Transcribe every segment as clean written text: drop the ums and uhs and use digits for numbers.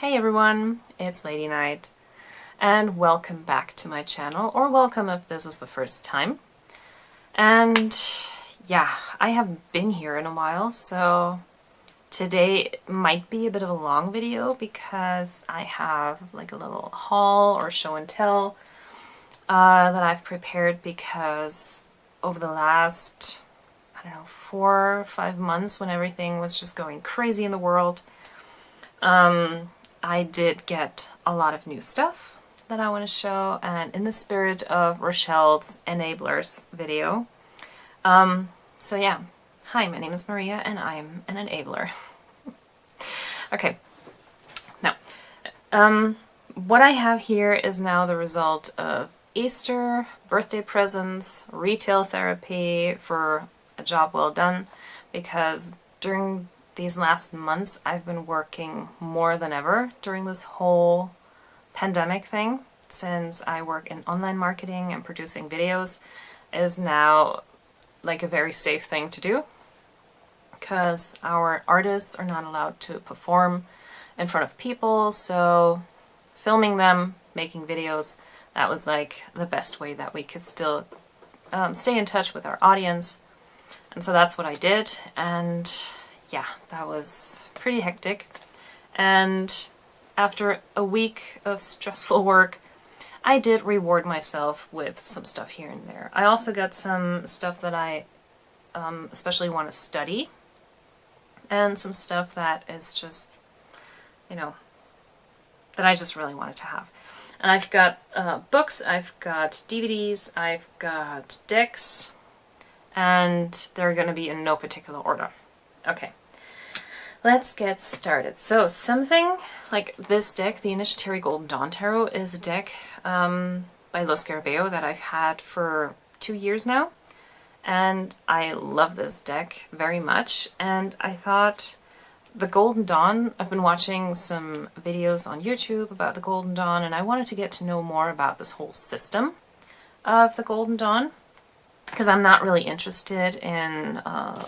Hey everyone, it's Lady Knight, and welcome back to my channel, or welcome if this is the first time. And yeah, I haven't been here in a while, so today might be a bit of a long video because I have like a little haul or show and tell that I've prepared because over the last, I don't know, 4 or 5 months when everything was just going crazy in the world, I did get a lot of new stuff that I want to show, and in the spirit of Rochelle's Enablers video. So yeah, hi, my name is Maria and I'm an enabler. Okay, now, what I have here is now the result of Easter, birthday presents, retail therapy for a job well done, because during these last months I've been working more than ever during this whole pandemic thing. Since I work in online marketing and producing videos is now like a very safe thing to do, because our artists are not allowed to perform in front of people, so filming them, making videos, that was like the best way that we could still stay in touch with our audience. And so that's what I did, and yeah, that was pretty hectic. And after a week of stressful work, I did reward myself with some stuff here and there. I also got some stuff that I especially want to study, and some stuff that is just, you know, that I just really wanted to have. And I've got books, I've got DVDs, I've got decks, and they're going to be in no particular order. Okay, let's get started. So something like this deck, the Initiatory Golden Dawn Tarot, is a deck by Lo Scarabeo that I've had for 2 years now. And I love this deck very much. And I thought the Golden Dawn, I've been watching some videos on YouTube about the Golden Dawn, and I wanted to get to know more about this whole system of the Golden Dawn, because I'm not really interested in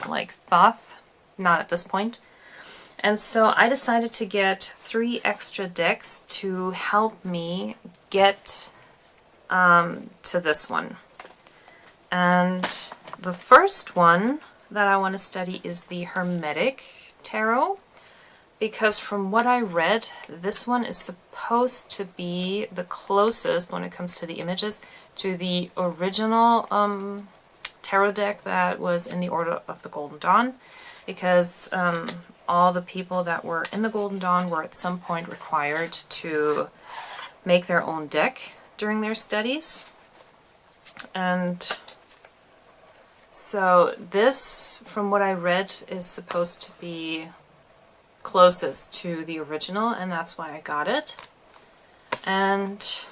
like Thoth, not at this point. And so I decided to get 3 extra decks to help me get to this one. And the first one that I want to study is the Hermetic Tarot, because from what I read, this one is supposed to be the closest, when it comes to the images, to the original tarot deck that was in the Order of the Golden Dawn, because all the people that were in the Golden Dawn were at some point required to make their own deck during their studies. And so this, from what I read, is supposed to be closest to the original, and that's why I got it. And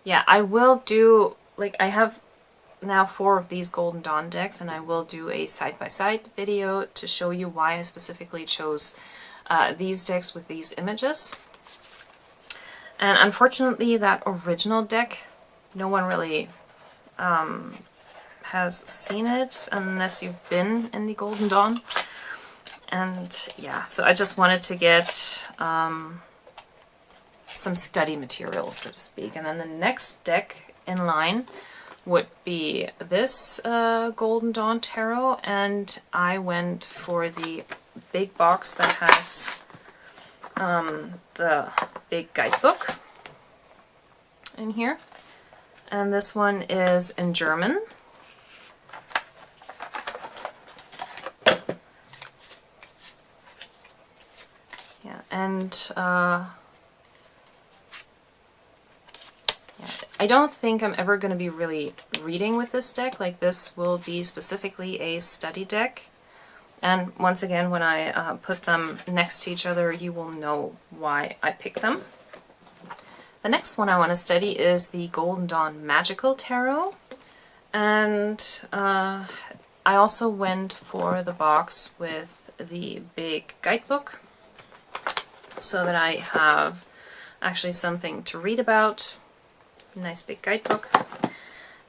yeah, I will do, like, I have now 4 of these Golden Dawn decks, and I will do a side-by-side video to show you why I specifically chose these decks with these images. And unfortunately, that original deck, no one really has seen it unless you've been in the Golden Dawn. And yeah, so I just wanted to get some study material, so to speak. And then the next deck in line would be this Golden Dawn Tarot, and I went for the big box that has the big guidebook in here. And this one is in German. Yeah, and I don't think I'm ever going to be really reading with this deck. Like, this will be specifically a study deck. And once again, when I put them next to each other, you will know why I picked them. The next one I want to study is the Golden Dawn Magical Tarot. And I also went for the box with the big guidebook, so that I have actually something to read about. Nice big guidebook.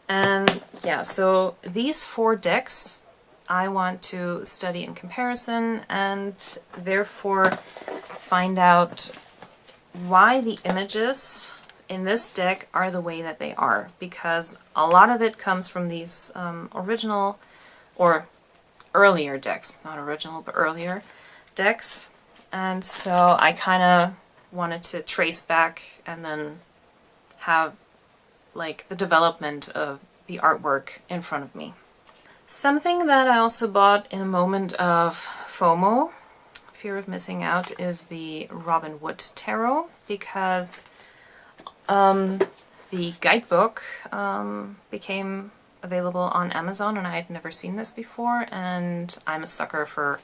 And yeah, so these 4 decks I want to study in comparison, and therefore find out why the images in this deck are the way that they are, because a lot of it comes from these original or earlier decks, not original but earlier decks, and so I kind of wanted to trace back and then have like the development of the artwork in front of me. Something that I also bought in a moment of FOMO, fear of missing out, is the Robin Wood Tarot, because the guidebook became available on Amazon and I had never seen this before, and I'm a sucker for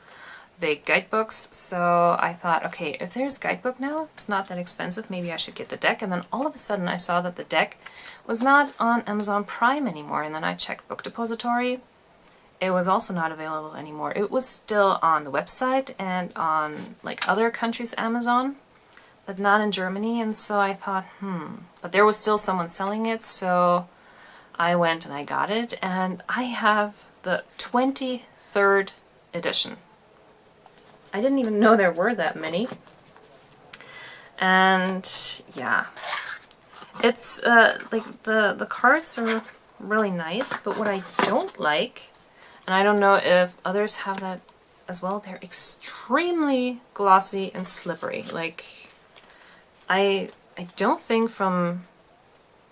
big guidebooks, so I thought, okay, if there's a guidebook now, it's not that expensive, maybe I should get the deck. And then all of a sudden I saw that the deck was not on Amazon Prime anymore, and then I checked Book Depository. It was also not available anymore. It was still on the website and on like other countries' Amazon, but not in Germany, and so I thought, but there was still someone selling it, so I went and I got it, and I have the 23rd edition. I didn't even know there were that many. And yeah, it's like the cards are really nice, but what I don't like, and I don't know if others have that as well, they're extremely glossy and slippery. Like I don't think from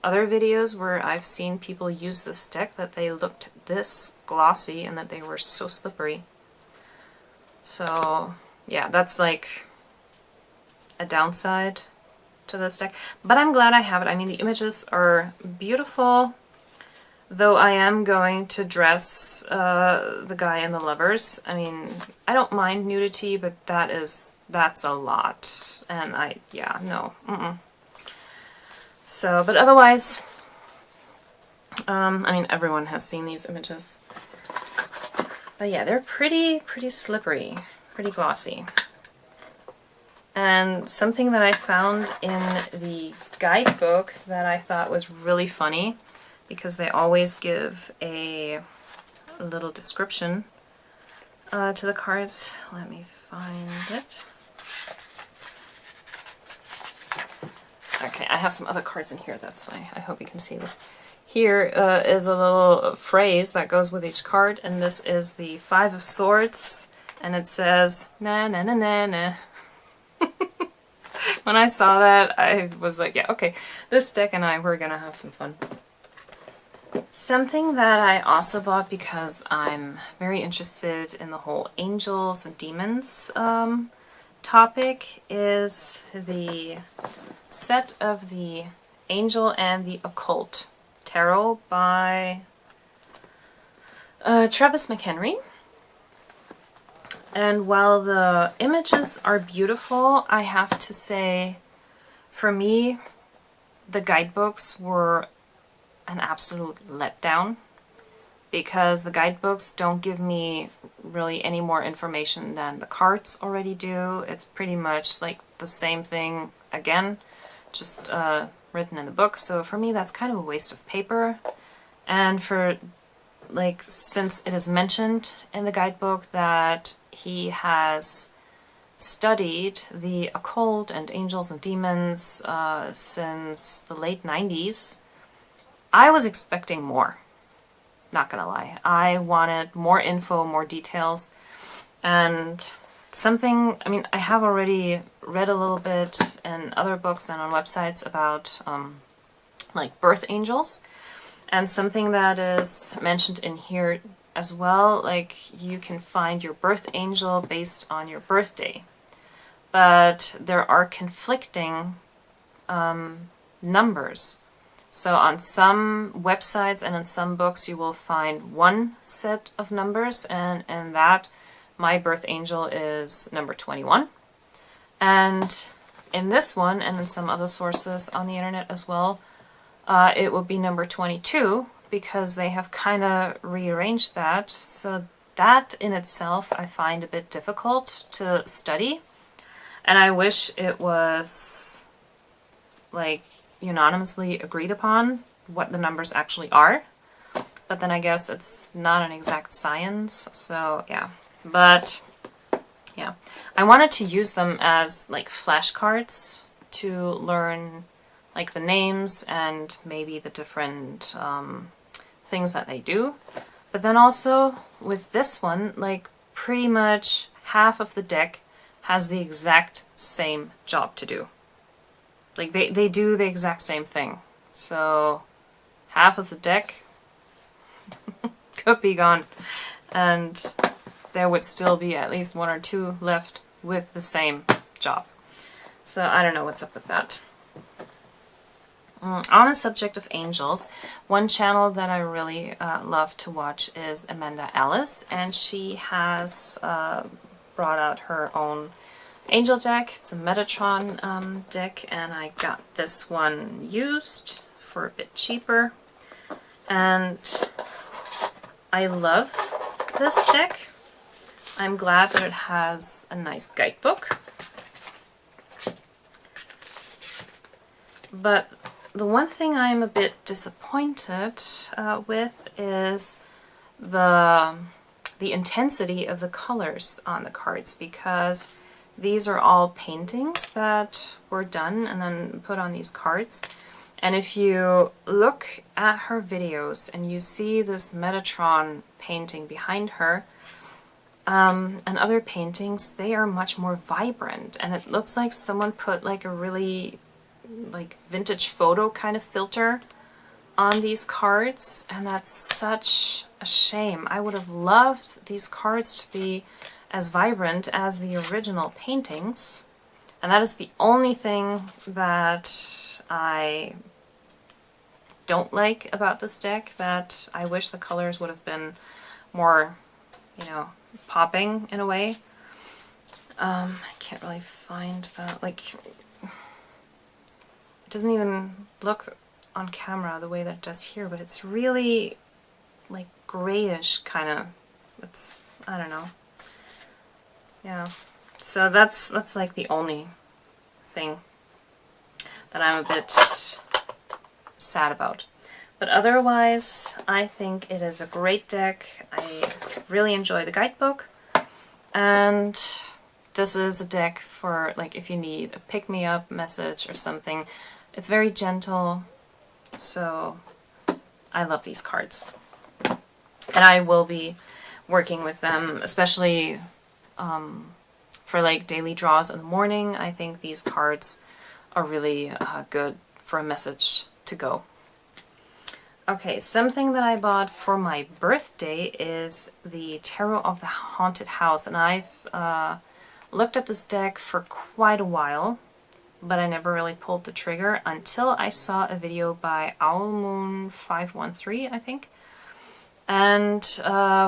other videos where I've seen people use this deck that they looked this glossy and that they were so slippery. So yeah, that's like a downside to this deck. But I'm glad I have it. I mean, the images are beautiful, though I am going to dress the guy and the lovers. I mean, I don't mind nudity, but that's a lot. And no. So, but otherwise, I mean, everyone has seen these images. But yeah, they're pretty slippery, pretty glossy. And something that I found in the guidebook that I thought was really funny, because they always give a little description to the cards. Let me find it. Okay, I have some other cards in here, that's why I hope you can see this. Here is a little phrase that goes with each card, and this is the Five of Swords, and it says, na na na na na. When I saw that, I was like, yeah, okay, this deck and I, we're gonna have some fun. Something that I also bought because I'm very interested in the whole angels and demons topic is the set of the Angel and the Occult Tarot by Travis McHenry. And while the images are beautiful, I have to say, for me, the guidebooks were an absolute letdown, because the guidebooks don't give me really any more information than the cards already do. It's pretty much like the same thing again, just written in the book. So for me, that's kind of a waste of paper. And for, like, since it is mentioned in the guidebook that he has studied the occult and angels and demons since the late 90s, I was expecting more. Not gonna lie. I wanted more info, more details, and something, I mean, I have already read a little bit in other books and on websites about like birth angels, and something that is mentioned in here as well, like you can find your birth angel based on your birthday, but there are conflicting numbers. So on some websites and in some books you will find one set of numbers, and in that my birth angel is number 21. And in this one, and in some other sources on the internet as well, it will be number 22, because they have kind of rearranged that. So that in itself I find a bit difficult to study. And I wish it was like unanimously agreed upon what the numbers actually are. But then I guess it's not an exact science, so yeah. But Yeah, I wanted to use them as like flashcards to learn like the names and maybe the different things that they do. But then also with this one, like pretty much half of the deck has the exact same job to do. Like they do the exact same thing. So half of the deck could be gone. And there would still be at least one or two left with the same job. So I don't know what's up with that. On the subject of angels, one channel that I really love to watch is Amanda Ellis, and she has brought out her own angel deck. It's a Metatron deck, and I got this one used for a bit cheaper. And I love this deck. I'm glad that it has a nice guidebook. But the one thing I'm a bit disappointed with is the intensity of the colors on the cards, because these are all paintings that were done and then put on these cards. And if you look at her videos and you see this Metatron painting behind her, and other paintings, they are much more vibrant, and it looks like someone put like a really like vintage photo kind of filter on these cards, and that's such a shame. I would have loved these cards to be as vibrant as the original paintings, and that is the only thing that I don't like about this deck, that I wish the colors would have been more, you know, popping in a way. I can't really find that, like, it doesn't even look on camera the way that it does here, but it's really like grayish kind of. It's, I don't know. Yeah. So that's like the only thing that I'm a bit sad about. But otherwise, I think it is a great deck. I really enjoy the guidebook, and this is a deck for like if you need a pick-me-up message or something. It's very gentle, so I love these cards. And I will be working with them, especially for like daily draws in the morning. I think these cards are really good for a message to go. Okay, something that I bought for my birthday is the Tarot of the Haunted House, and I've looked at this deck for quite a while, but I never really pulled the trigger until I saw a video by OwlMoon513, I think. And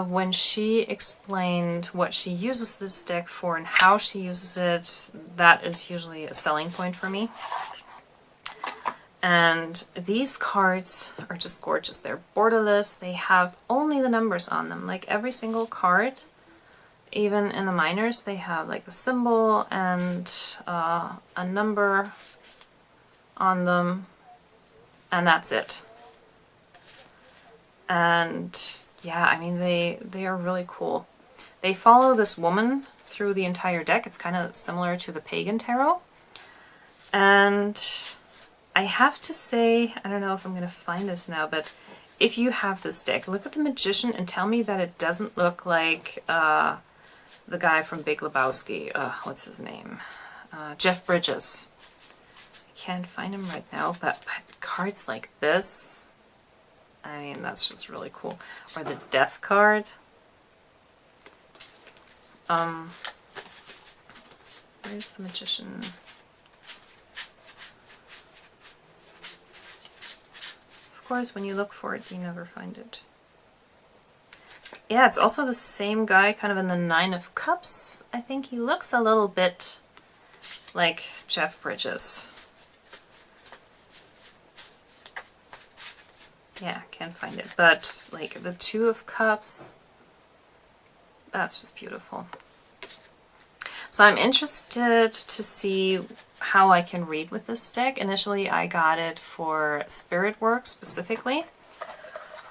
when she explained what she uses this deck for and how she uses it, that is usually a selling point for me. And these cards are just gorgeous. They're borderless. They have only the numbers on them. Like every single card, even in the minors, they have like the symbol and a number on them, and that's it. And yeah, I mean, they are really cool. They follow this woman through the entire deck. It's kind of similar to the Pagan Tarot. And I have to say, I don't know if I'm going to find this now, but if you have this deck, look at the Magician and tell me that it doesn't look like the guy from Big Lebowski. What's his name? Jeff Bridges. I can't find him right now, but cards like this, I mean, that's just really cool. Or the Death card. Where's the Magician? Of course, when you look for it, you never find it. Yeah, it's also the same guy, kind of in the Nine of Cups. I think he looks a little bit like Jeff Bridges. Yeah, can't find it. But, like, the Two of Cups, that's just beautiful. So I'm interested to see how I can read with this deck. Initially, I got it for Spirit Work specifically,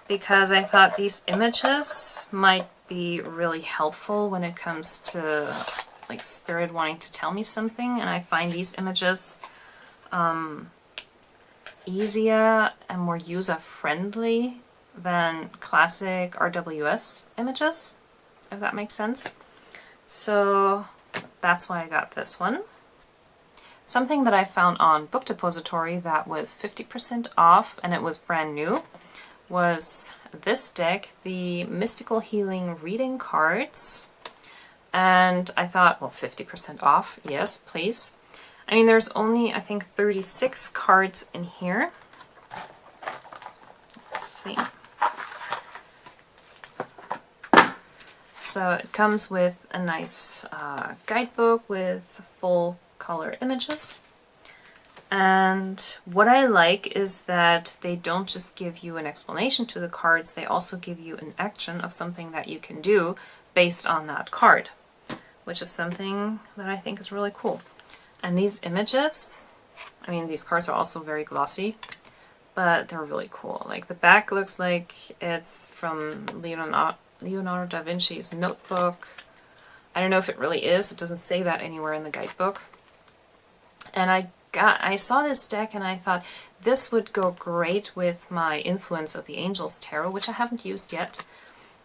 because I thought these images might be really helpful when it comes to like spirit wanting to tell me something, and I find these images easier and more user-friendly than classic RWS images, if that makes sense. So that's why I got this one. Something that I found on Book Depository that was 50% off and it was brand new was this deck, the Mystical Healing Reading Cards. And I thought, well, 50% off, yes, please. I mean, there's only, I think, 36 cards in here. Let's see. So it comes with a nice guidebook with full color images. And what I like is that they don't just give you an explanation to the cards, they also give you an action of something that you can do based on that card, which is something that I think is really cool. And these images, I mean, these cards are also very glossy, but they're really cool. Like the back looks like it's from Leonardo da Vinci's notebook. I don't know if it really is, it doesn't say that anywhere in the guidebook. And I saw this deck and I thought this would go great with my Influence of the Angels Tarot, which I haven't used yet.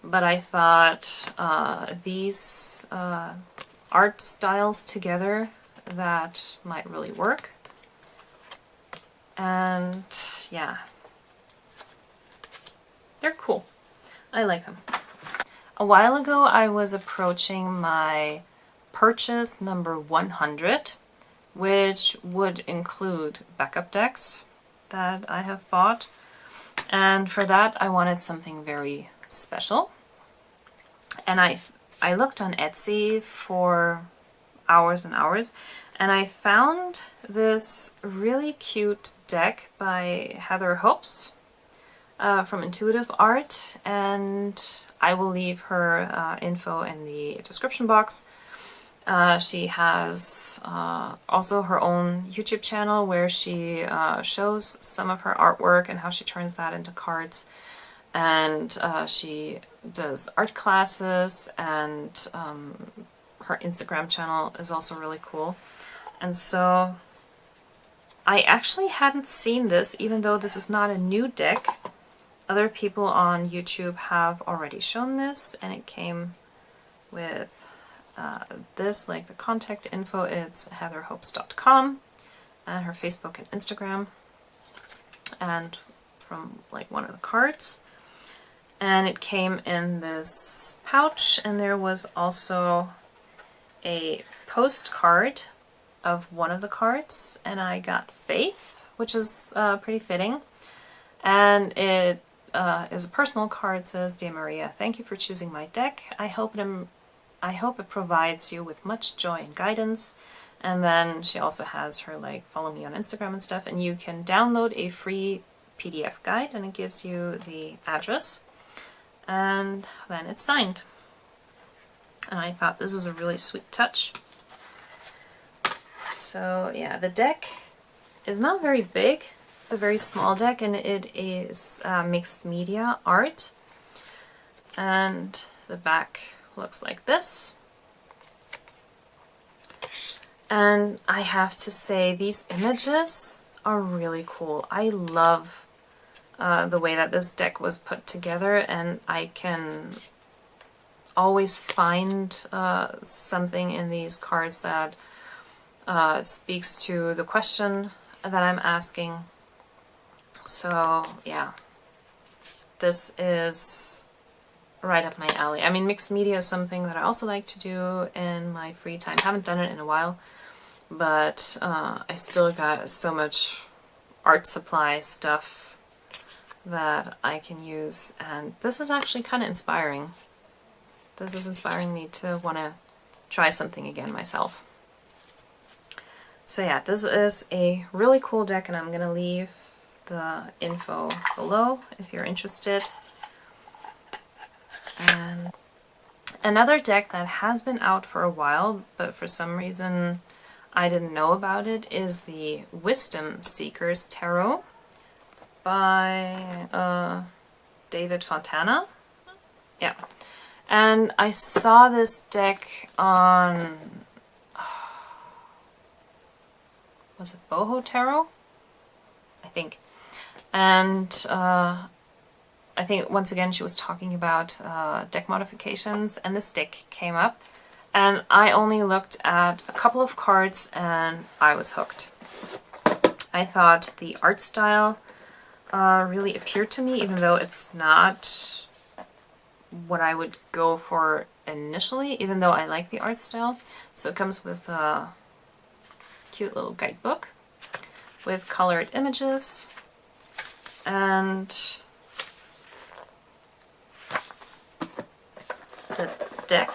But I thought these art styles together, that might really work. And yeah, they're cool. I like them. A while ago I was approaching my purchase number 100, which would include backup decks that I have bought. And for that I wanted something very special. And I looked on Etsy for hours and hours, and I found this really cute deck by Heather Hopes from Intuitive Art, and I will leave her info in the description box. She has also her own YouTube channel where she shows some of her artwork and how she turns that into cards, and she does art classes, and her Instagram channel is also really cool. And so I actually hadn't seen this, even though this is not a new deck. Other people on YouTube have already shown this, and it came with this, like the contact info. It's heatherhopes.com, and her Facebook and Instagram, and from like one of the cards. And it came in this pouch, and there was also a postcard of one of the cards, and I got Faith, which is pretty fitting. And it is a personal card. It says, "Dear Maria, thank you for choosing my deck. I hope it provides you with much joy and guidance." And then she also has her like follow me on Instagram and stuff, and you can download a free PDF guide, and it gives you the address, and then it's signed. And I thought this is a really sweet touch. So yeah, the deck is not very big. It's a very small deck, and it is mixed media art. And the back looks like this. And I have to say, these images are really cool. I love the way that this deck was put together, and I can always find something in these cards that speaks to the question that I'm asking. So yeah, this is right up my alley. I mean, mixed media is something that I also like to do in my free time. Haven't done it in a while, but I still got so much art supply stuff that I can use, and this is actually kind of inspiring. This is inspiring me to want to try something again myself. So yeah, this is a really cool deck, and I'm going to leave the info below if you're interested. And another deck that has been out for a while, but for some reason I didn't know about it, is the Wisdom Seekers Tarot by David Fontana. Yeah. And I saw this deck on was it Boho Tarot? I think. And I think once again she was talking about deck modifications, and this deck came up, and I only looked at a couple of cards and I was hooked. I thought the art style really appeared to me, even though it's not what I would go for initially, even though I like the art style. So it comes with a cute little guidebook with colored images, and the deck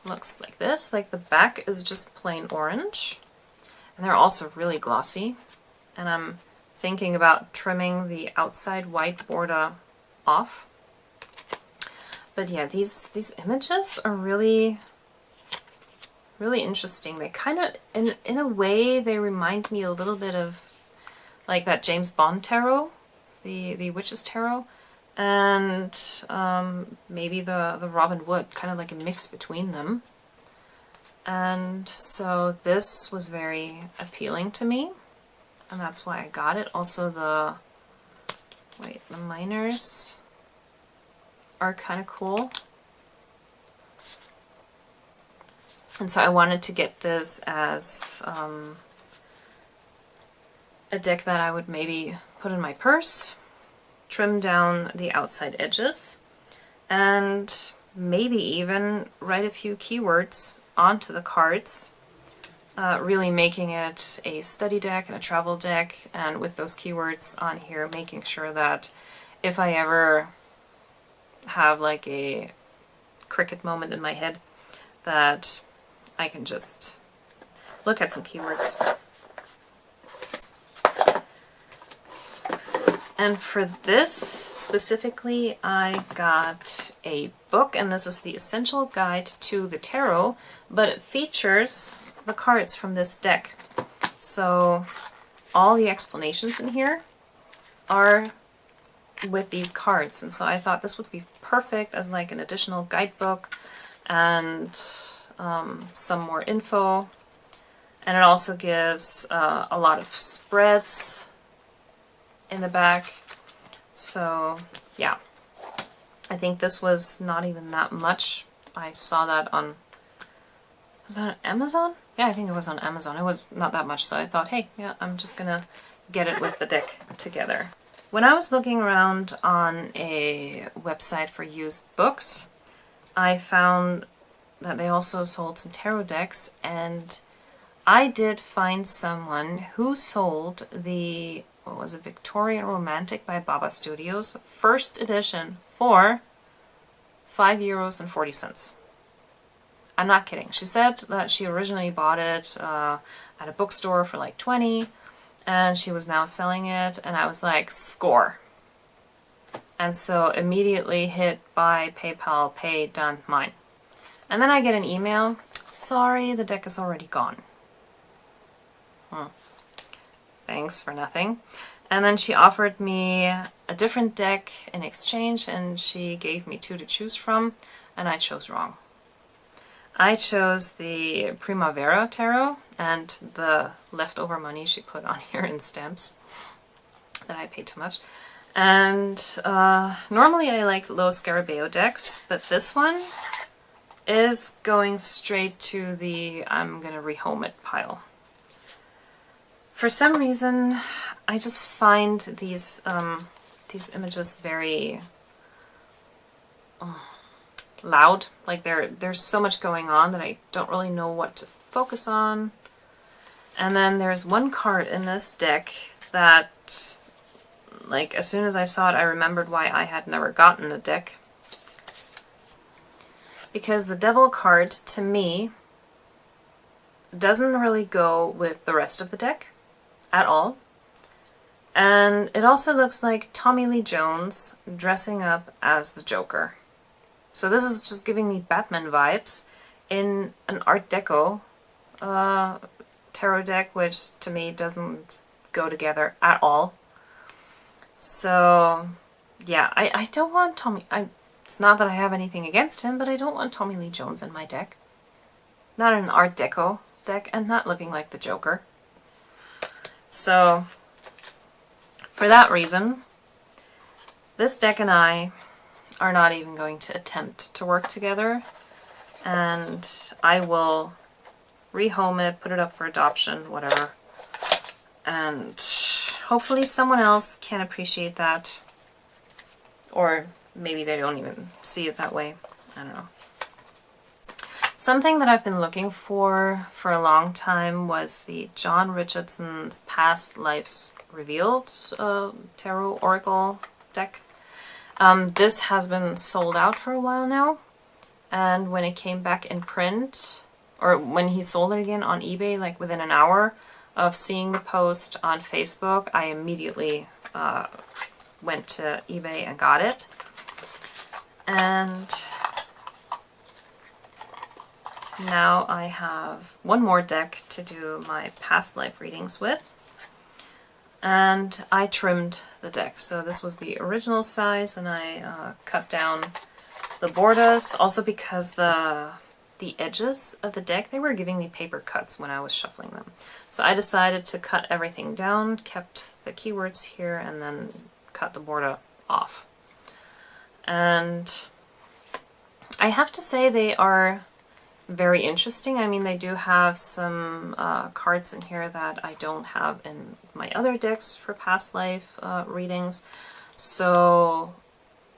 looks like this. Like the back is just plain orange, and they're also really glossy, and I'm thinking about trimming the outside white border off. But yeah, these images are really interesting. They kind of, in a way, they remind me a little bit of like that James Bond tarot, the Witch's Tarot, and maybe the Robin Wood, kind of like a mix between them. And so this was very appealing to me, and that's why I got it. Also the miners are kind of cool. And so I wanted to get this as a deck that I would maybe put in my purse, trim down the outside edges, and maybe even write a few keywords onto the cards, really making it a study deck and a travel deck, and with those keywords on here, making sure that if I ever have like a cricket moment in my head, that I can just look at some keywords. And for this specifically, I got a book, and this is the Essential Guide to the Tarot, but it features the cards from this deck. So all the explanations in here are with these cards, and so I thought this would be perfect as like an additional guidebook and some more info. And it also gives a lot of spreads in the back. So yeah, I think this was not even that much. I saw that on, was that on Amazon? Yeah, I think it was on Amazon. It was not that much, so I thought, hey, yeah, I'm just gonna get it with the deck together. When I was looking around on a website for used books, I found that they also sold some tarot decks, and I did find someone who sold the, what was it, Victorian Romantic by Baba Studios, first edition, for €5.40. I'm not kidding. She said that she originally bought it at a bookstore for like 20, and she was now selling it, and I was like, score. And so immediately hit buy, PayPal, pay, done, mine. And then I get an email, sorry, the deck is already gone. Thanks for nothing. And then she offered me a different deck in exchange, and she gave me 2 to choose from, and I chose wrong. I chose the Primavera Tarot, and the leftover money she put on here in stamps that I paid too much. And normally I like low Scarabeo decks, but this one is going straight to the I'm gonna rehome it pile. For some reason, I just find these images very loud. Like there's so much going on that I don't really know what to focus on. And then there's one card in this deck that, like, as soon as I saw it, I remembered why I had never gotten the deck. Because the Devil card, to me, doesn't really go with the rest of the deck at all. And it also looks like Tommy Lee Jones dressing up as the Joker. So this is just giving me Batman vibes in an Art Deco tarot deck, which to me doesn't go together at all. So yeah, I don't want Tommy... It's not that I have anything against him, but I don't want Tommy Lee Jones in my deck. Not in an Art Deco deck and not looking like the Joker. So for that reason, this deck and I are not even going to attempt to work together, and I will rehome it, put it up for adoption, whatever, and hopefully someone else can appreciate that, or maybe they don't even see it that way. I don't know. Something that I've been looking for a long time was the John Richardson's Past Lives Revealed Tarot Oracle deck. This has been sold out for a while now, and when it came back in print, or when he sold it again on eBay, like within an hour of seeing the post on Facebook, I immediately went to eBay and got it. And now I have one more deck to do my past life readings with. And I trimmed the deck. So this was the original size, and I cut down the borders. Also because the edges of the deck, they were giving me paper cuts when I was shuffling them. So I decided to cut everything down, kept the keywords here, and then cut the border off. And I have to say they are very interesting. I mean, they do have some cards in here that I don't have in my other decks for past life readings. So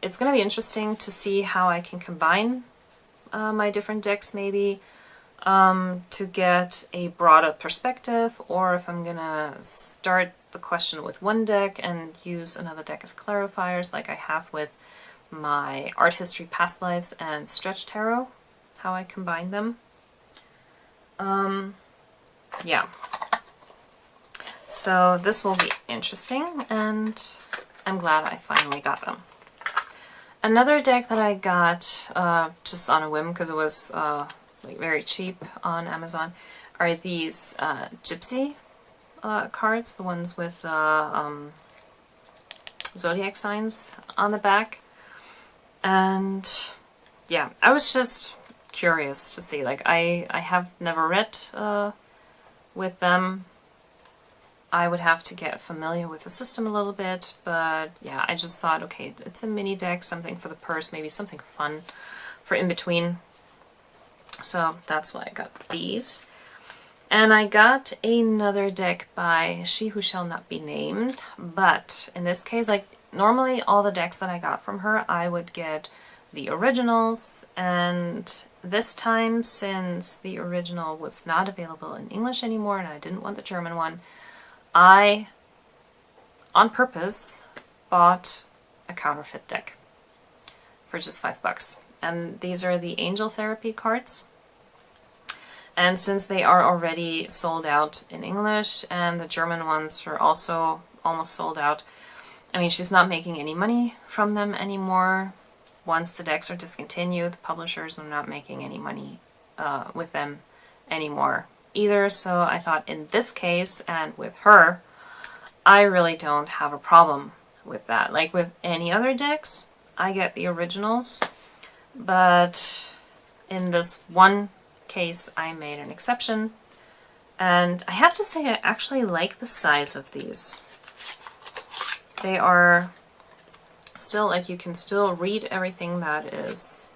it's going to be interesting to see how I can combine my different decks maybe to get a broader perspective, or if I'm going to start the question with one deck and use another deck as clarifiers like I have with my Art History Past Lives and Stretch Tarot, how I combine them. Yeah. So this will be interesting, and I'm glad I finally got them. Another deck that I got just on a whim because it was like very cheap on Amazon are these Gypsy cards, the ones with zodiac signs on the back. And yeah, I was just curious to see, like I have never read with them. I would have to get familiar with the system a little bit, but yeah, I just thought, okay, it's a mini deck, something for the purse, maybe something fun for in between. So that's why I got these. And I got another deck by She Who Shall Not Be Named, but in this case, like normally all the decks that I got from her, I would get the originals, and this time, since the original was not available in English anymore and I didn't want the German one, I, on purpose, bought a counterfeit deck for just $5. And these are the Angel Therapy cards. And since they are already sold out in English and the German ones are also almost sold out, I mean, she's not making any money from them anymore. Once the decks are discontinued, the publishers are not making any money with them anymore either. So I thought in this case and with her, I really don't have a problem with that. Like with any other decks, I get the originals, but in this one case I made an exception. And I have to say I actually like the size of these. They are still, like, you can still read everything that is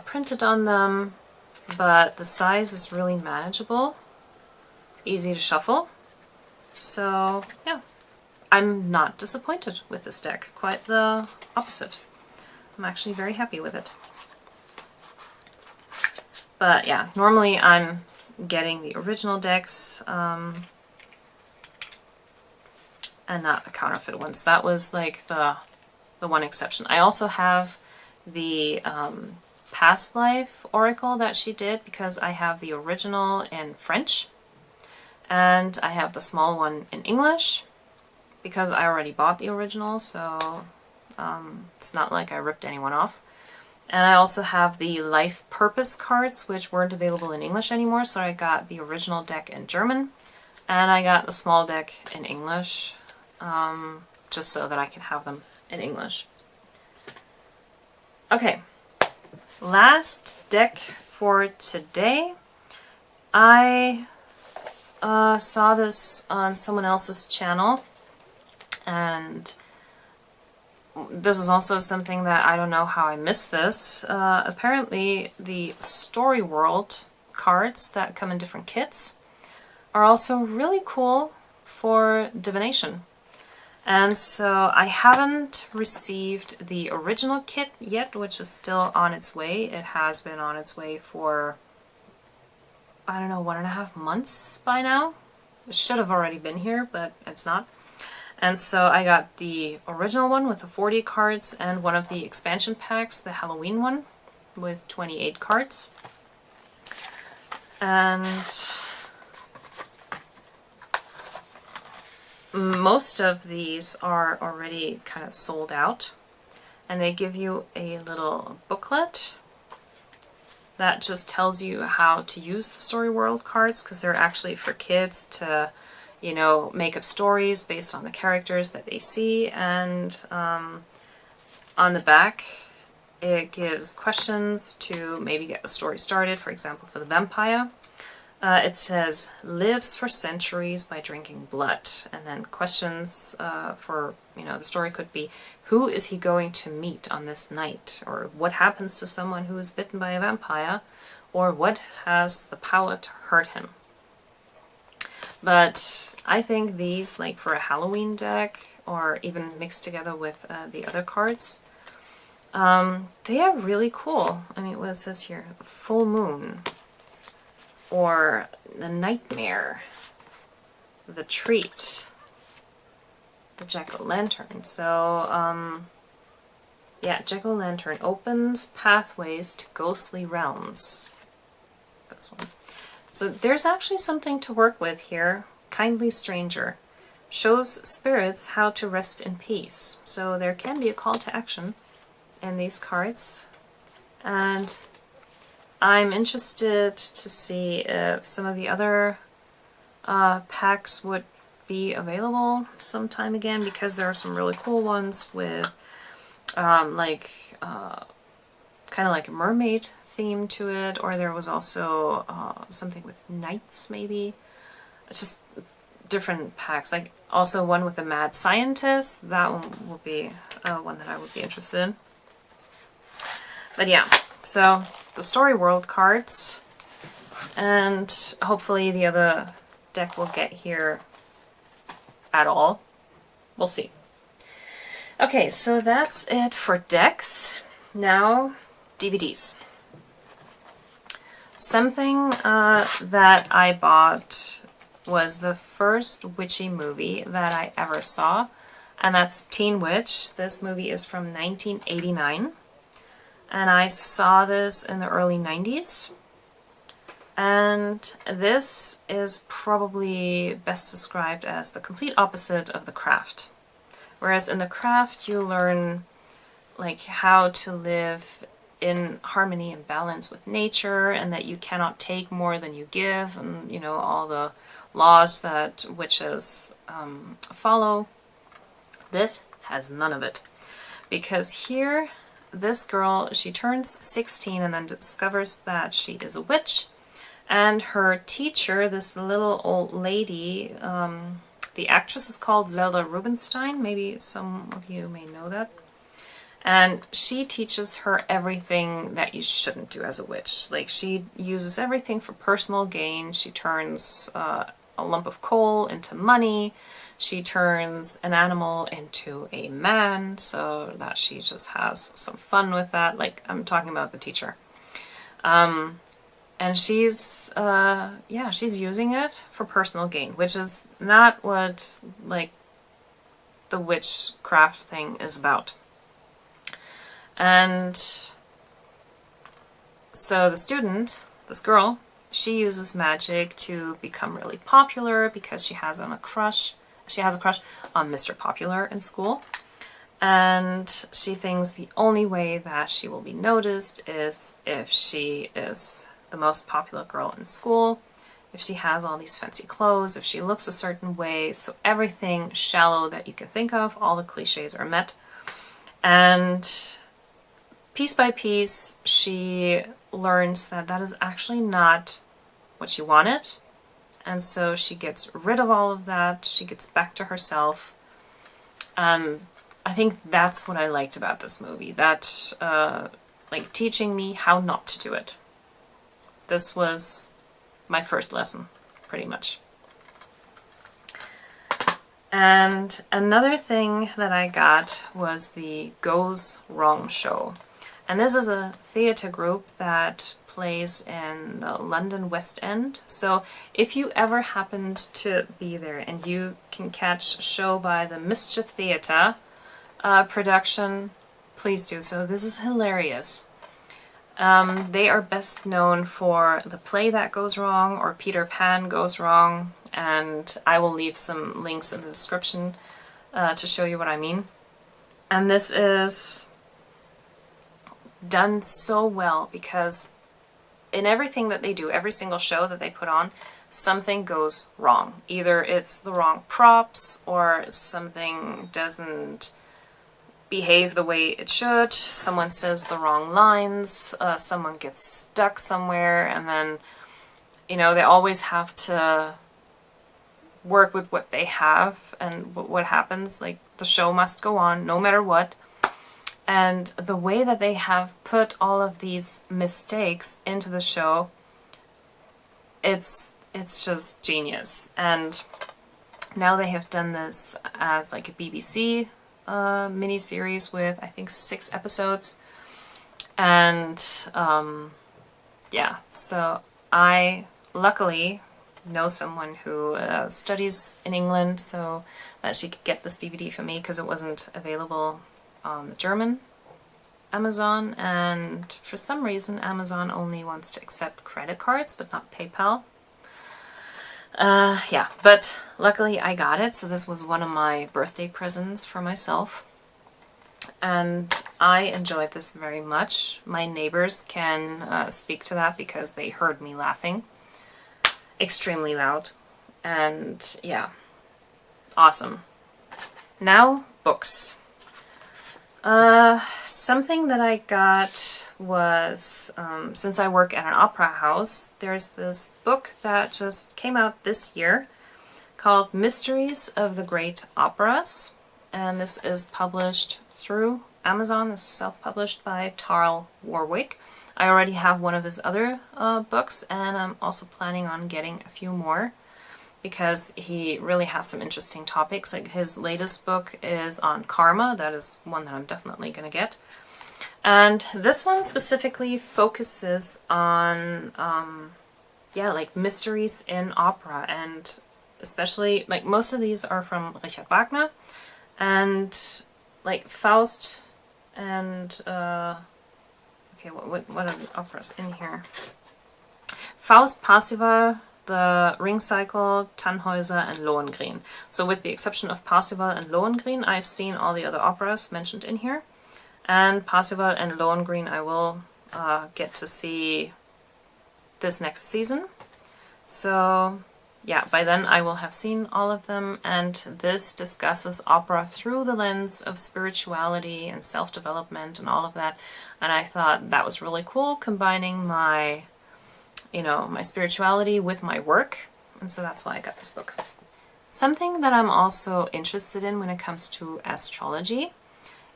printed on them, but the size is really manageable, easy to shuffle. So yeah, I'm not disappointed with this deck, quite the opposite. I'm actually very happy with it. But yeah, normally I'm getting the original decks and not the counterfeit ones. That was like the one exception. I also have the Past Life Oracle that she did because I have the original in French and I have the small one in English because I already bought the original, so it's not like I ripped anyone off. And I also have the Life Purpose cards, which weren't available in English anymore, so I got the original deck in German and I got the small deck in English, just so that I can have them in English. Okay, last deck for today I saw this on someone else's channel, and this is also something that I don't know how I missed this. Apparently the Story World cards that come in different kits are also really cool for divination. And so I haven't received the original kit yet, which is still on its way. It has been on its way for, I don't know, 1.5 months by now. It should have already been here, but it's not. And so I got the original one with the 40 cards and one of the expansion packs, the Halloween one, with 28 cards. And most of these are already kind of sold out. And they give you a little booklet that just tells you how to use the Story World cards, because they're actually for kids to, you know, make up stories based on the characters that they see. And on the back it gives questions to maybe get a story started. For example, for the vampire, it says, lives for centuries by drinking blood. And then questions for, you know, the story could be, who is he going to meet on this night? Or what happens to someone who is bitten by a vampire? Or what has the power to hurt him? But I think these, like for a Halloween deck, or even mixed together with the other cards, they are really cool. I mean, what it says here, full moon, or the nightmare, the treat, the jack-o'-lantern. So, yeah, jack-o'-lantern opens pathways to ghostly realms. This one. So there's actually something to work with here. Kindly stranger. Shows spirits how to rest in peace. So there can be a call to action in these cards. And I'm interested to see if some of the other packs would be available sometime again, because there are some really cool ones with kind of like a mermaid theme to it, or there was also something with knights maybe. It's just different packs, like also one with a mad scientist. That one will be one that I would be interested in. But yeah, so the Story World cards, and hopefully the other deck will get here at all. We'll see. Okay, so that's it for decks. Now, DVDs. Something that I bought was the first witchy movie that I ever saw, and that's Teen Witch. This movie is from 1989, and I saw this in the early 90s. And this is probably best described as the complete opposite of The Craft. Whereas in The Craft you learn like how to live in harmony and balance with nature, and that you cannot take more than you give, and you know, all the laws that witches follow. This has none of it, because here this girl, she turns 16 and then discovers that she is a witch, and her teacher, this little old lady, the actress is called Zelda Rubinstein, maybe some of you may know that. And she teaches her everything that you shouldn't do as a witch. Like, she uses everything for personal gain. She turns a lump of coal into money. She turns an animal into a man, so that she just has some fun with that. Like, I'm talking about the teacher. And she's, yeah, she's using it for personal gain, which is not what, like, the witchcraft thing is about. And so the student, this girl, she uses magic to become really popular because she has a crush on Mr. Popular in school. And she thinks the only way that she will be noticed is if she is the most popular girl in school, if she has all these fancy clothes, if she looks a certain way. So everything shallow that you can think of, all the cliches are met. And piece by piece, she learns that that is actually not what she wanted. And so she gets rid of all of that. She gets back to herself. I think that's what I liked about this movie. That, like, teaching me how not to do it. This was my first lesson, pretty much. And another thing that I got was the Goes Wrong show. And this is a theatre group that plays in the London West End. So if you ever happened to be there and you can catch a show by the Mischief Theatre production, please do so. This is hilarious. They are best known for The Play That Goes Wrong or Peter Pan Goes Wrong, and I will leave some links in the description to show you what I mean. And this is done so well because in everything that they do, every single show that they put on, something goes wrong. Either it's the wrong props or something doesn't behave the way it should, someone says the wrong lines, someone gets stuck somewhere, and then, you know, they always have to work with what they have, and what happens, like, the show must go on no matter what. And the way that they have put all of these mistakes into the show, it's just genius. And now they have done this as like a BBC mini-series with, I think, 6 episodes. And yeah, so I luckily know someone who studies in England, so that she could get this DVD for me because it wasn't available on the German Amazon, and for some reason Amazon only wants to accept credit cards but not PayPal. Yeah, but luckily I got it, so this was one of my birthday presents for myself. And I enjoyed this very much. My neighbors can speak to that because they heard me laughing extremely loud. And yeah, awesome. Now, books. Something that I got was, since I work at an opera house, there's this book that just came out this year called Mysteries of the Great Operas, and this is published through Amazon. This is self-published by Tarl Warwick. I already have one of his other books, and I'm also planning on getting a few more, because he really has some interesting topics. Like, his latest book is on karma. That is one that I'm definitely going to get. And this one specifically focuses on, yeah, like mysteries in opera. And especially, like, most of these are from Richard Wagner. And, like, Faust and, okay, what are the operas in here? Faust, Parsifal, The Ring Cycle, Tannhäuser, and Lohengrin. So with the exception of Parsifal and Lohengrin, I've seen all the other operas mentioned in here. And Parsifal and Lohengrin I will get to see this next season. So yeah, by then I will have seen all of them, and this discusses opera through the lens of spirituality and self-development and all of that. And I thought that was really cool, combining my, you know, my spirituality with my work, and so that's why I got this book. Something that I'm also interested in when it comes to astrology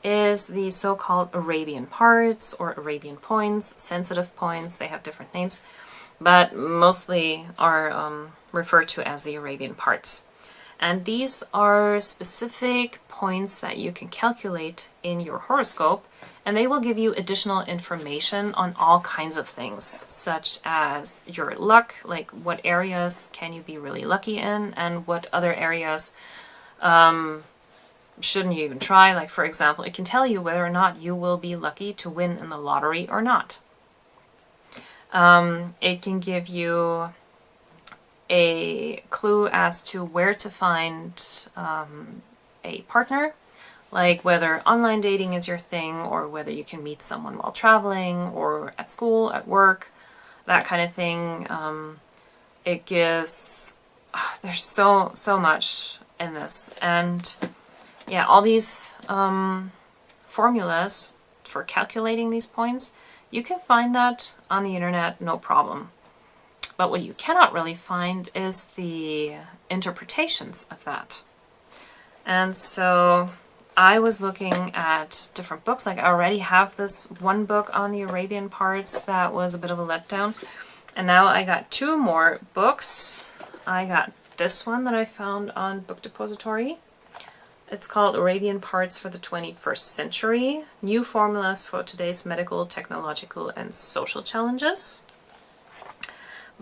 is the so-called Arabian parts or Arabian points, sensitive points. They have different names, but mostly are referred to as the Arabian parts. And these are specific points that you can calculate in your horoscope, and they will give you additional information on all kinds of things, such as your luck, like what areas can you be really lucky in, and what other areas shouldn't you even try. Like, for example, it can tell you whether or not you will be lucky to win in the lottery or not. It can give you a clue as to where to find a partner, like whether online dating is your thing, or whether you can meet someone while traveling, or at school, at work, that kind of thing. It gives, there's so much in this, and yeah, all these formulas for calculating these points, you can find that on the internet, no problem. But what you cannot really find is the interpretations of that. And so I was looking at different books. Like I already have this one book on the Arabian parts that was a bit of a letdown. And now I got two more books. I got this one that I found on Book Depository. It's called Arabian Parts for the 21st Century, New Formulas for Today's Medical, Technological, and Social Challenges.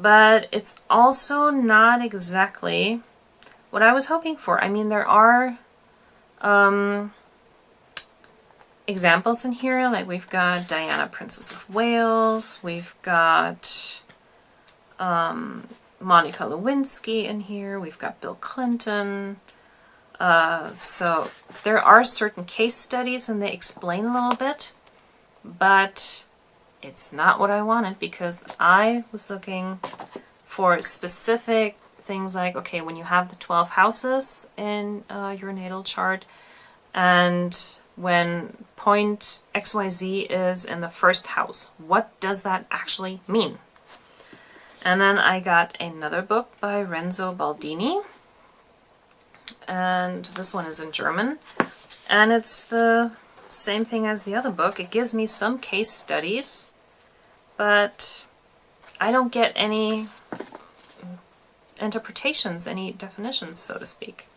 But it's also not exactly what I was hoping for. I mean, there are examples in here, like we've got Diana, Princess of Wales, we've got Monica Lewinsky in here, we've got Bill Clinton. So there are certain case studies and they explain a little bit, but it's not what I wanted because I was looking for specific things like, okay, when you have the 12 houses in your natal chart and when point XYZ is in the first house, what does that actually mean? And then I got another book by Renzo Baldini, and this one is in German, and it's the same thing as the other book. It gives me some case studies, but I don't get any interpretations, any definitions, so to speak.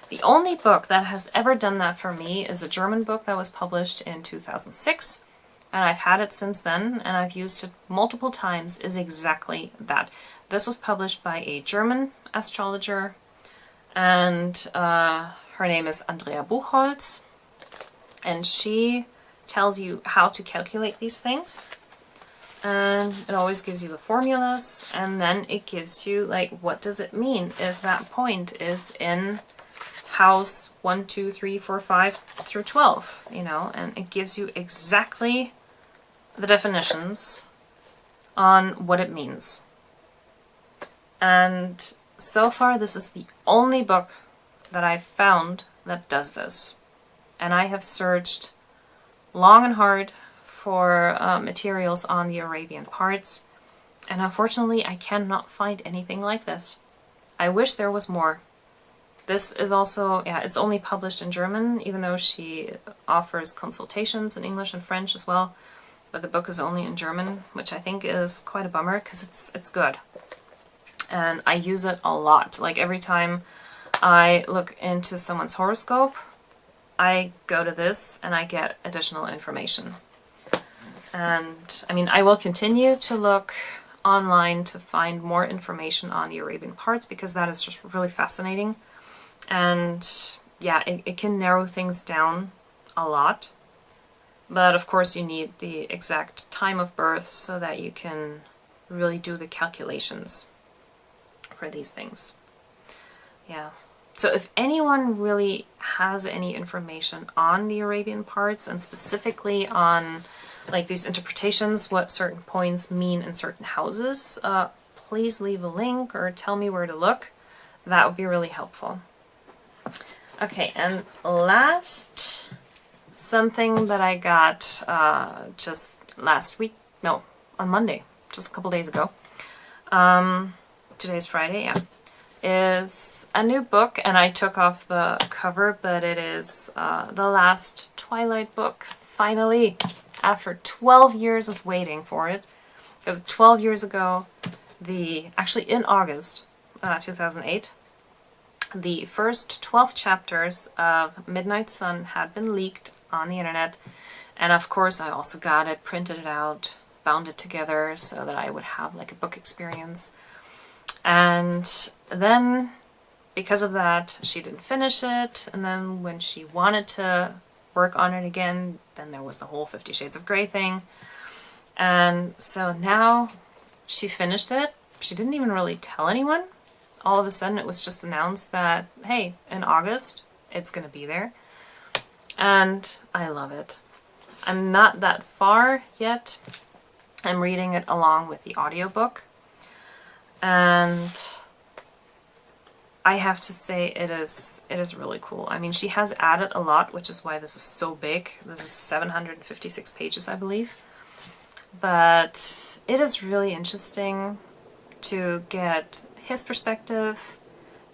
The only book that has ever done that for me is a German book that was published in 2006, and I've had it since then, and I've used it multiple times, is exactly that. This was published by a German astrologer, and her name is Andrea Buchholz, and she tells you how to calculate these things, and it always gives you the formulas, and then it gives you, like, what does it mean if that point is in house 1, 2, 3, 4, 5 through 12, you know, and it gives you exactly the definitions on what it means. And so far this is the only book that I've found that does this. And I have searched long and hard for materials on the Arabian parts, and unfortunately I cannot find anything like this. I wish there was more. This is also, yeah, it's only published in German, even though she offers consultations in English and French as well, but the book is only in German, which I think is quite a bummer because it's good. And I use it a lot. Like every time I look into someone's horoscope, I go to this and I get additional information. And I mean, I will continue to look online to find more information on the Arabian parts because that is just really fascinating. And yeah, it can narrow things down a lot. But of course you need the exact time of birth so that you can really do the calculations for these things. Yeah. So if anyone really has any information on the Arabian parts and specifically on like these interpretations, what certain points mean in certain houses, please leave a link or tell me where to look. That would be really helpful. Okay, and last, something that I got just last week, no, on Monday, just a couple days ago. Today's Friday, yeah, is a new book, and I took off the cover, but it is the last Twilight book, finally, after 12 years of waiting for it. Because 12 years ago, actually in August 2008, the first 12 chapters of Midnight Sun had been leaked on the internet, and of course I also got it, printed it out, bound it together so that I would have like a book experience. And then, because of that, she didn't finish it, and then when she wanted to work on it again, then there was the whole 50 Shades of Grey thing. And so now she finished it. She didn't even really tell anyone. All of a sudden it was just announced that, hey, in August, it's gonna be there. And I love it. I'm not that far yet. I'm reading it along with the audiobook. And I have to say it is really cool. I mean, she has added a lot, which is why this is so big. This is 756 pages, I believe. But it is really interesting to get his perspective,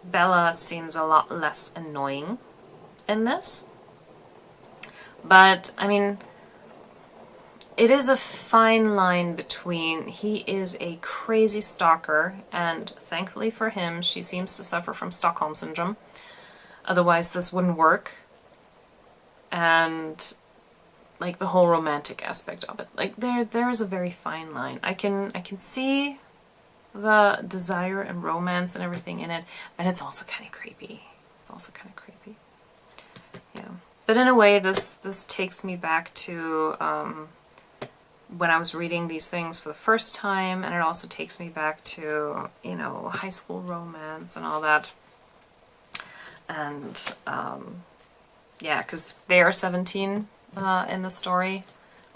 Bella seems a lot less annoying in this. But, I mean, it is a fine line between he is a crazy stalker, and thankfully for him, she seems to suffer from Stockholm Syndrome. Otherwise this wouldn't work. And like the whole romantic aspect of it. Like there is a very fine line. I can see the desire and romance and everything in it, and it's also kind of creepy. It's also kind of creepy. Yeah. But in a way, this takes me back to when I was reading these things for the first time, and it also takes me back to, you know, high school romance and all that. And yeah, because they are 17 in the story,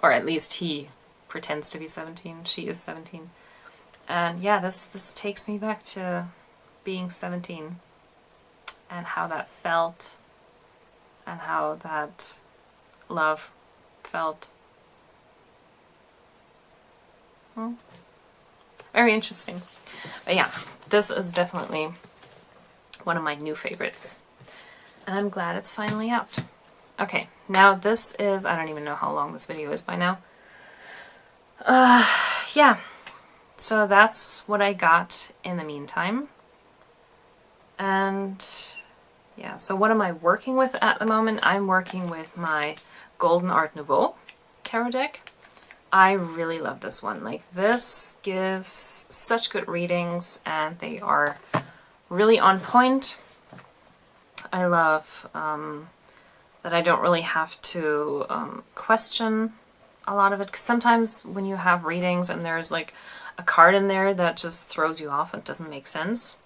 or at least he pretends to be 17. She is 17. And yeah, this takes me back to being 17 and how that felt and how that love felt. Very interesting. But yeah, this is definitely one of my new favorites. And I'm glad it's finally out. Okay, now this is, I don't even know how long this video is by now. Yeah, so that's what I got in the meantime. And yeah, so what am I working with at the moment? I'm working with my Golden Art Nouveau tarot deck. I really love this one. Like, this gives such good readings and they are really on point. I love that I don't really have to question a lot of it, because sometimes when you have readings and there's like a card in there that just throws you off and doesn't make sense.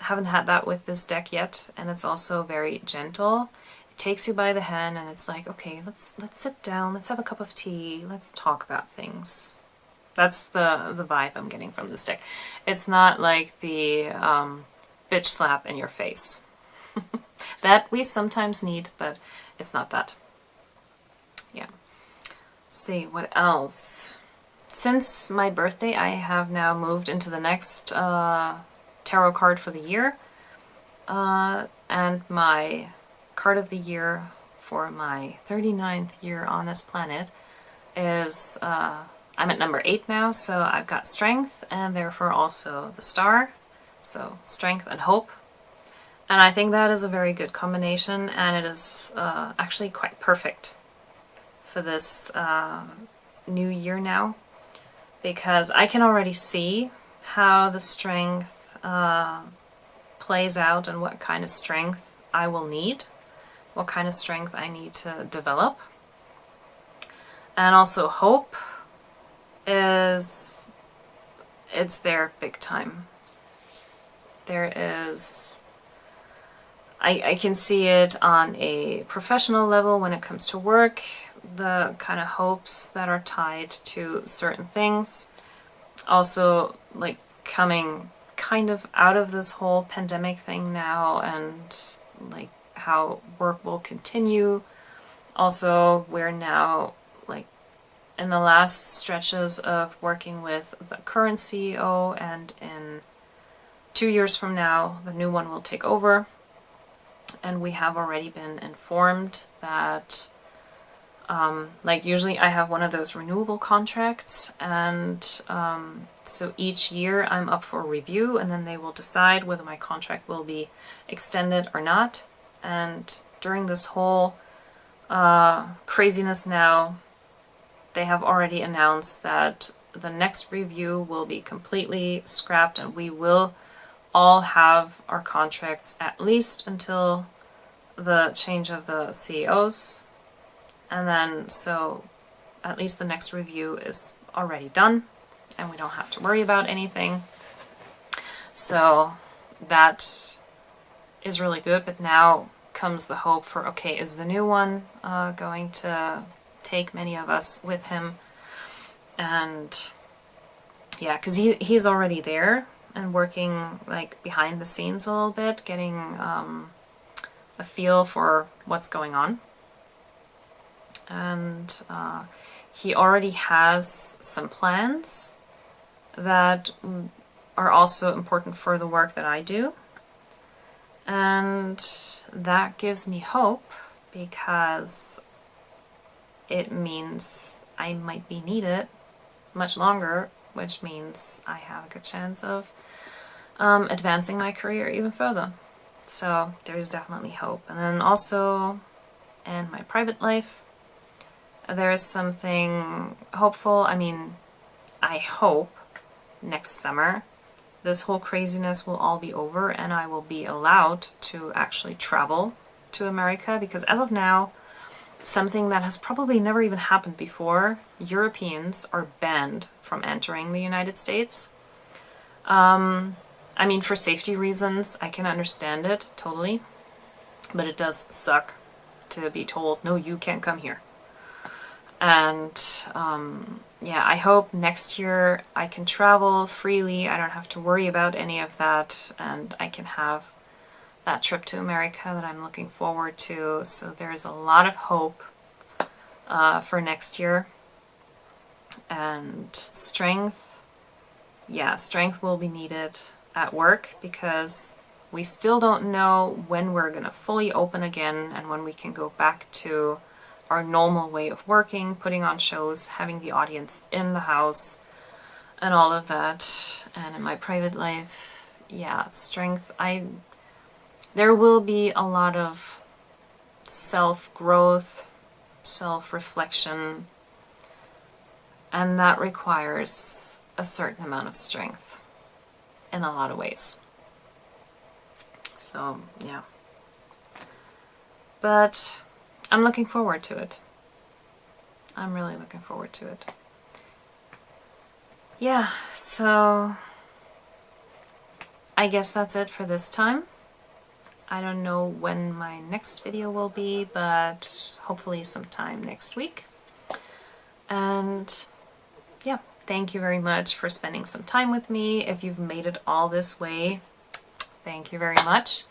I haven't had that with this deck yet, and it's also very gentle. It takes you by the hand and it's like, okay, let's sit down, let's have a cup of tea, let's talk about things. That's the vibe I'm getting from this deck. It's not like the bitch slap in your face. That we sometimes need, but it's not that. Yeah. Let's see, what else? Since my birthday, I have now moved into the next tarot card for the year. And my card of the year for my 39th year on this planet is, I'm at number 8 now, so I've got Strength and therefore also the Star. So Strength and Hope. And I think that is a very good combination, and it is actually quite perfect for this new year now, because I can already see how the strength plays out and what kind of strength I will need, what kind of strength I need to develop. And also hope is, it's there big time. There is, I can see it on a professional level when it comes to work, the kind of hopes that are tied to certain things. Also, like, coming kind of out of this whole pandemic thing now, and like how work will continue. Also, we're now like in the last stretches of working with the current CEO, and in 2 years from now the new one will take over. And we have already been informed that like, usually I have one of those renewable contracts, and so each year I'm up for review, and then they will decide whether my contract will be extended or not. And during this whole craziness now, they have already announced that the next review will be completely scrapped, and we will all have our contracts at least until the change of the CEOs. And then, so at least the next review is already done and we don't have to worry about anything. So that is really good. But now comes the hope for, okay, is the new one going to take many of us with him? And yeah, because he's already there and working like behind the scenes a little bit, getting a feel for what's going on. And he already has some plans that are also important for the work that I do. And that gives me hope because it means I might be needed much longer, which means I have a good chance of advancing my career even further. So there's definitely hope. And then also in my private life, there's something hopeful. I mean, I hope next summer this whole craziness will all be over and I will be allowed to actually travel to America, because as of now, something that has probably never even happened before, Europeans are banned from entering the United States. I mean, for safety reasons, I can understand it, totally. But it does suck to be told, no, you can't come here. And yeah, I hope next year I can travel freely. I don't have to worry about any of that. And I can have that trip to America that I'm looking forward to. So there's a lot of hope for next year. And strength, yeah, strength will be needed at work because we still don't know when we're going to fully open again and when we can go back to our normal way of working, putting on shows, having the audience in the house, and all of that. And in my private life, yeah, strength, there will be a lot of self-growth, self-reflection, and that requires a certain amount of strength in a lot of ways. So, yeah. But I'm looking forward to it. I'm really looking forward to it. Yeah, so I guess that's it for this time. I don't know when my next video will be, but hopefully sometime next week. And yeah, thank you very much for spending some time with me. If you've made it all this way, thank you very much.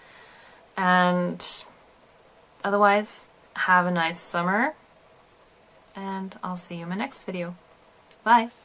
And otherwise, have a nice summer, and I'll see you in my next video. Bye!